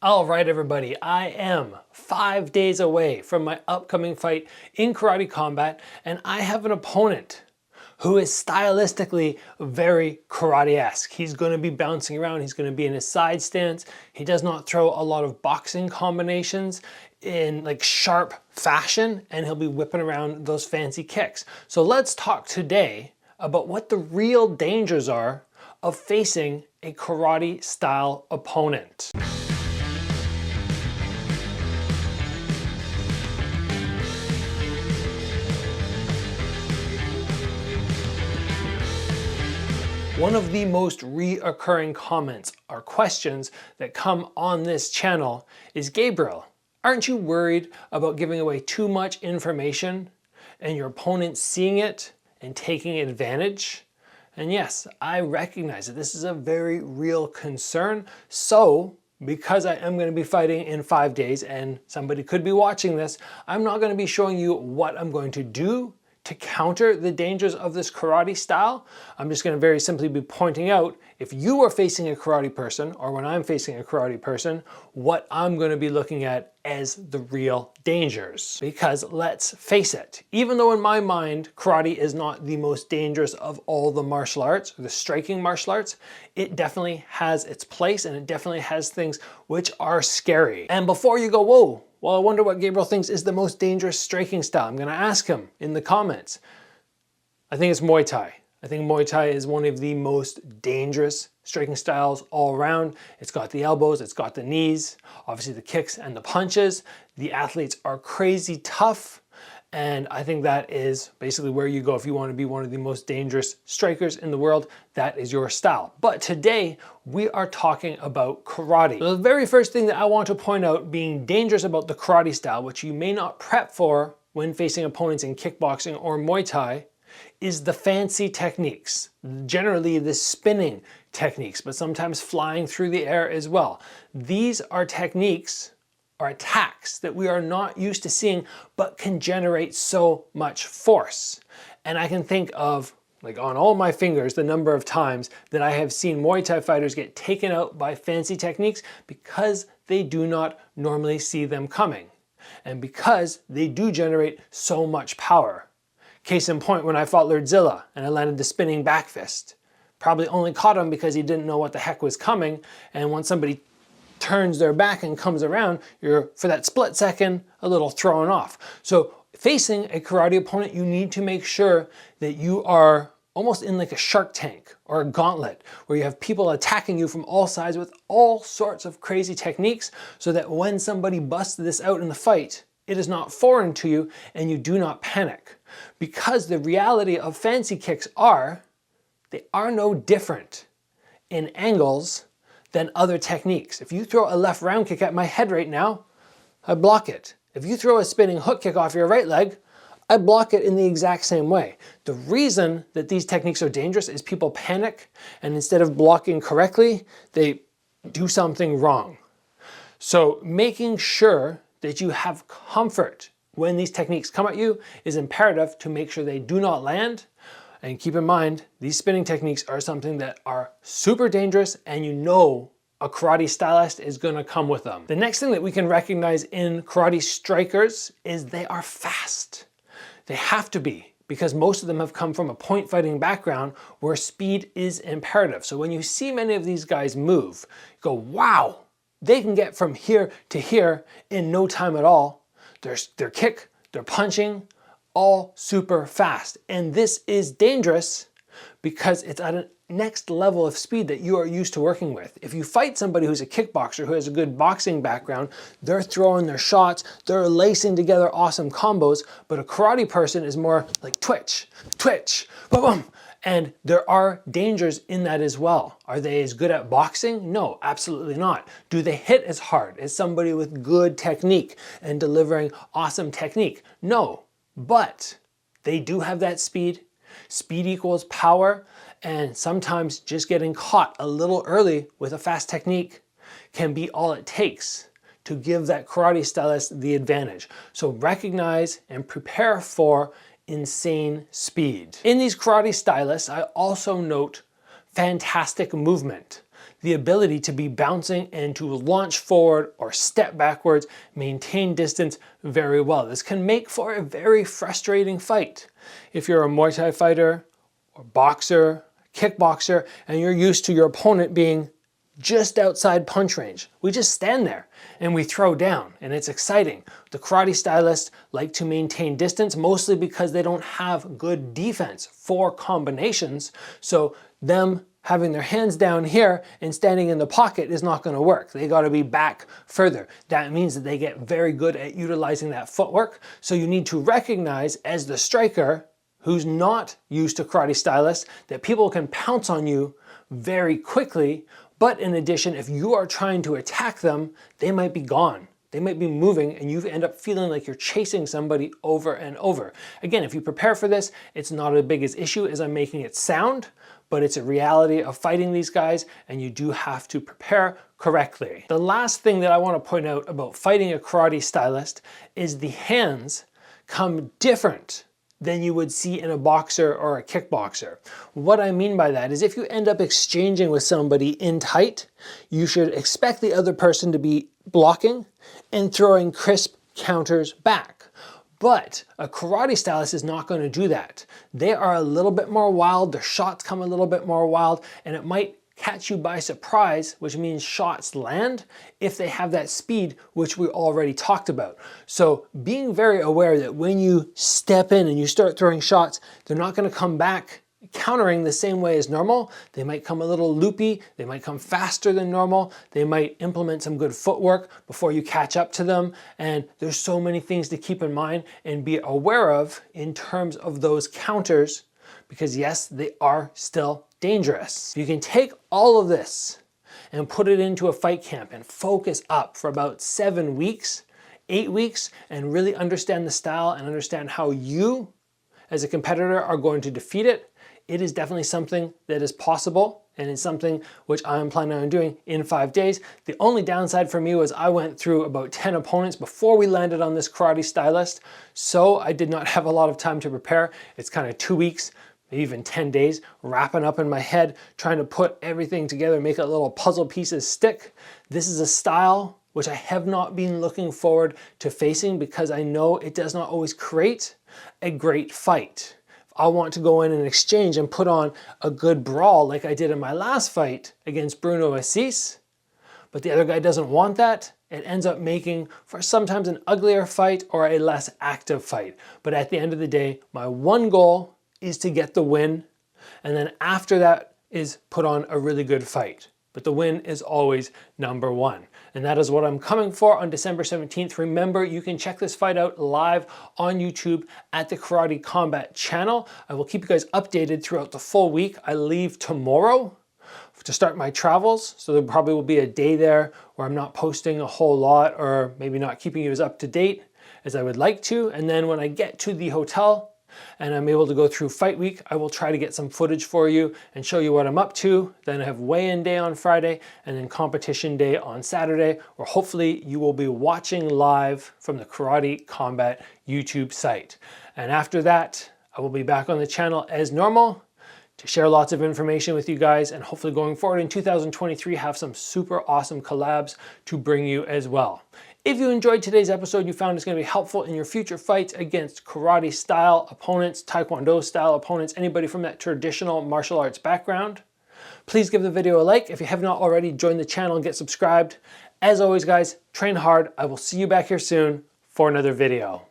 All right, everybody, I am 5 days away from my upcoming fight in karate combat, and I have an opponent who is stylistically very karate-esque. He's going to be bouncing around, he's going to be in his side stance. He does not throw a lot of boxing combinations in like sharp fashion, and he'll be whipping around those fancy kicks. So let's talk today about what the real dangers are of facing a karate style opponent. One of the most reoccurring comments or questions that come on this channel is, Gabriel, aren't you worried about giving away too much information and your opponent seeing it and taking advantage? And yes, I recognize that this is a very real concern. So, because I am going to be fighting in 5 days and somebody could be watching this, I'm not going to be showing you what I'm going to do to counter the dangers of this karate style. I'm just going to very simply be pointing out, if you are facing a karate person, or when I'm facing a karate person, what I'm going to be looking at as the real dangers. Because let's face it, even though in my mind karate is not the most dangerous of all the martial arts, the striking martial arts, it definitely has its place and it definitely has things which are scary. And before you go, whoa, well, I wonder what Gabriel thinks is the most dangerous striking style. I'm going to ask him in the comments. I think it's Muay Thai. I think Muay Thai is one of the most dangerous striking styles all around. It's got the elbows, it's got the knees, obviously the kicks and the punches. The athletes are crazy tough. And I think that is basically where you go if you want to be one of the most dangerous strikers in the world. That is your style. But today we are talking about karate. So the very first thing that I want to point out being dangerous about the karate style, which you may not prep for when facing opponents in kickboxing or Muay Thai, is the fancy techniques. Generally the spinning techniques, but sometimes flying through the air as well. These are techniques or attacks that we are not used to seeing, but can generate so much force. And I can think of, like on all my fingers, the number of times that I have seen Muay Thai fighters get taken out by fancy techniques because they do not normally see them coming. And because they do generate so much power. Case in point, when I fought Lerdsila and I landed the spinning back fist. Probably only caught him because he didn't know what the heck was coming, and once somebody turns their back and comes around, you're, for that split second, a little thrown off. So facing a karate opponent, you need to make sure that you are almost in like a shark tank or a gauntlet where you have people attacking you from all sides with all sorts of crazy techniques, so that when somebody busts this out in the fight, it is not foreign to you and you do not panic. Because the reality of fancy kicks are, they are no different in angles than other techniques. If you throw a left round kick at my head right now, I block it. If you throw a spinning hook kick off your right leg, I block it in the exact same way. The reason that these techniques are dangerous is people panic, and instead of blocking correctly, they do something wrong. So making sure that you have comfort when these techniques come at you is imperative to make sure they do not land. And keep in mind, these spinning techniques are something that are super dangerous, and you know a karate stylist is going to come with them. The next thing that we can recognize in karate strikers is they are fast. They have to be, because most of them have come from a point fighting background where speed is imperative. So when you see many of these guys move, you go, wow, they can get from here to here in no time at all. Their kick, their punching, all super fast. And this is dangerous because it's at a next level of speed that you are used to working with. If you fight somebody who's a kickboxer who has a good boxing background, they're throwing their shots, they're lacing together awesome combos, but a karate person is more like twitch, twitch, boom, boom. And there are dangers in that as well. Are they as good at boxing? No, absolutely not. Do they hit as hard as somebody with good technique and delivering awesome technique? No. But they do have that speed. Speed equals power, and sometimes just getting caught a little early with a fast technique can be all it takes to give that karate stylist the advantage. So recognize and prepare for insane speed. In these karate stylists, I also note fantastic movement. the ability to be bouncing and to launch forward or step backwards, maintain distance very well. This can make for a very frustrating fight. If you're a Muay Thai fighter or boxer, kickboxer, and you're used to your opponent being just outside punch range, we just stand there and we throw down, and it's exciting. The karate stylists like to maintain distance, mostly because they don't have good defense for combinations, so them having their hands down here and standing in the pocket is not going to work. They got to be back further. That means that they get very good at utilizing that footwork, so you need to recognize as the striker who's not used to karate stylists that people can pounce on you very quickly. But in addition, if you are trying to attack them, they might be gone. They might be moving and you end up feeling like you're chasing somebody over and over. Again, if you prepare for this, it's not as big an issue as I'm making it sound, but it's a reality of fighting these guys and you do have to prepare correctly. The last thing that I want to point out about fighting a karate stylist is the hands come different than you would see in a boxer or a kickboxer. What I mean by that is if you end up exchanging with somebody in tight, you should expect the other person to be blocking and throwing crisp counters back. But a karate stylist is not going to do that. They are a little bit more wild, their shots come a little bit more wild, and it might catch you by surprise, which means shots land if they have that speed, which we already talked about. So being very aware that when you step in and you start throwing shots, they're not going to come back countering the same way as normal. They might come a little loopy, they might come faster than normal, they might implement some good footwork before you catch up to them, and there's so many things to keep in mind and be aware of in terms of those counters, because yes, they are still dangerous. You can take all of this and put it into a fight camp and focus up for about 7 weeks, 8 weeks, and really understand the style and understand how you as a competitor are going to defeat it. It is definitely something that is possible, and it's something which I am planning on doing in 5 days. The only downside for me was I went through about 10 opponents before we landed on this karate stylist, so I did not have a lot of time to prepare. It's kind of 2 weeks, maybe even 10 days, wrapping up in my head, trying to put everything together, make it little puzzle pieces stick. This is a style which I have not been looking forward to facing because I know it does not always create a great fight. I want to go in and exchange and put on a good brawl like I did in my last fight against Bruno Assis, but the other guy doesn't want that. It ends up making for sometimes an uglier fight or a less active fight. But at the end of the day, my one goal is to get the win, and then after that is put on a really good fight. But the win is always number one. And that is what I'm coming for on December 17th. Remember, you can check this fight out live on YouTube at the Karate Combat channel. I will keep you guys updated throughout the full week. I leave tomorrow to start my travels, so there probably will be a day there where I'm not posting a whole lot or maybe not keeping you as up to date as I would like to. And then when I get to the hotel, and I'm able to go through fight week, I will try to get some footage for you and show you what I'm up to. Then I have weigh-in day on Friday and then competition day on Saturday, where hopefully you will be watching live from the Karate Combat YouTube site. And after that, I will be back on the channel as normal to share lots of information with you guys, and hopefully going forward in 2023 have some super awesome collabs to bring you as well. If you enjoyed today's episode, you found it's going to be helpful in your future fights against karate style opponents, taekwondo style opponents, anybody from that traditional martial arts background, please give the video a like. If you have not already, join the channel and get subscribed. As always guys, train hard. I will see you back here soon for another video.